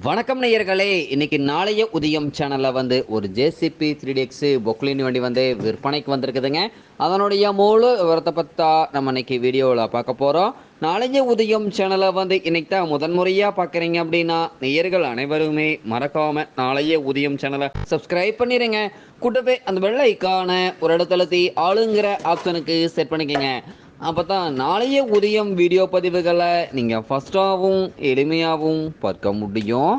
வணக்கம் நேயர்களே, இன்னைக்கு நாளைய உதயம் சேனல்ல ஒரு ஜேசிபி 3DX பொக்லின் வண்டி விற்பனைக்கு வந்திருக்குதுங்க. அதனுடைய முழு விவரத்தை பத்தா நம்ம இன்னைக்கு வீடியோவில் பார்க்க போறோம். நாளைய உதயம் சேனலை இன்னைக்கு தான் முதன்முறையா பார்க்குறீங்க அப்படின்னா நேயர்கள் அனைவருமே மறக்காம நாளைய உதயம் சேனலை சப்ஸ்கிரைப் பண்ணிடுங்க. கூட்டவே அந்த வெள்ளை ஐக்கான ஒரு இடத்தழுத்தி ஆளுங்கிற ஆப்ஷனுக்கு செட் பண்ணிக்கங்க. அப்போ தான் நாளைய உதயம் வீடியோ பதிவுகளை நீங்கள் ஃபஸ்ட்டாகவும் எளிமையாகவும் பார்க்க முடியும்.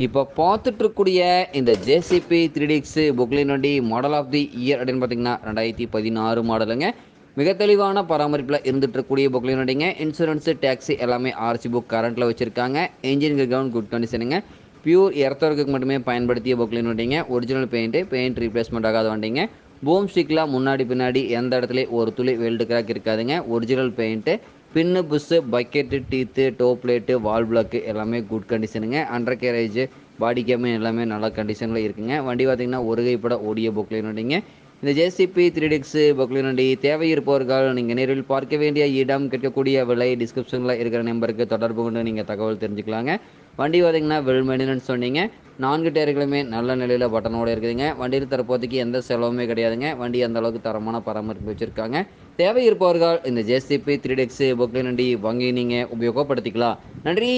இப்போ பார்த்துட்ருக்கூடிய இந்த ஜேசிபி 3DX பொக்லின் வண்டி மாடல் ஆஃப் தி இயர் அப்படின்னு பார்த்தீங்கன்னா 2016 மாடலுங்க. மிக தெளிவான பராமரிப்பில் இருந்துகிட்ருக்கூடிய பொக்லின் வண்டிங்க. இன்சூரன்ஸு டேக்ஸி எல்லாமே ஆர்சி புக் கரண்ட்டில் வச்சுருக்காங்க. என்ஜின் கிரவுண்ட் குட் கண்டிஷனுங்க. பியூர் எர்த்தவர்க்கு மட்டுமே பயன்படுத்திய பொக்லின் வண்டிங்க. ஒரிஜினல் பெயிண்ட் ரீப்ளேஸ்மெண்ட் ஆகாத வண்டிங்க. பூம் ஸ்டிக்லாம் முன்னாடி பின்னாடி எந்த இடத்துல ஒரு துளி வெல்டு கிராக் இருக்காதுங்க. Original paint, pin bush, bucket, teeth, டோ பிளேட்டு, வால் பிளாக்கு எல்லாமே குட் கண்டிஷனுங்க. அண்டர் கேரேஜ் பாடி கேமே எல்லாமே நல்ல கண்டிஷனில் இருக்குங்க. வண்டி பார்த்திங்கன்னா ஒரு கைப்பட ஓடிய பொக்லின் வண்டிங்க. இந்த ஜேசிபி 3DX பொக்லின் வண்டி தேவை இருப்பவர்கள் நீங்கள் நேரில் பார்க்க வேண்டிய இடம், கேட்கக்கூடிய விலை டிஸ்கிரிப்ஷனில் இருக்கிற நம்பருக்கு தொடர்பு கொண்டு நீங்கள் தகவல் தெரிஞ்சுக்கலாங்க. வண்டி பார்த்திங்கன்னா வெல் மெயின்டெனன்ஸ் சொன்னீங்க. 4 டயர்களுமே நல்ல நிலையில் பட்டனோடு இருக்குதுங்க. வண்டியில் தரப்போதைக்கு எந்த செலவுமே கிடையாதுங்க. வண்டி அந்த அளவுக்கு தரமான பராமரிப்பு வச்சுருக்காங்க. தேவை இருப்பவர்கள் இந்த ஜேசிபி 3DX பொக்லின் வண்டி வாங்கி நீங்கள் உபயோகப்படுத்திக்கலாம். நன்றி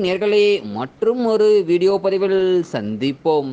நேயர்களே, மற்றும் ஒரு வீடியோ பதிவில் சந்திப்போம்.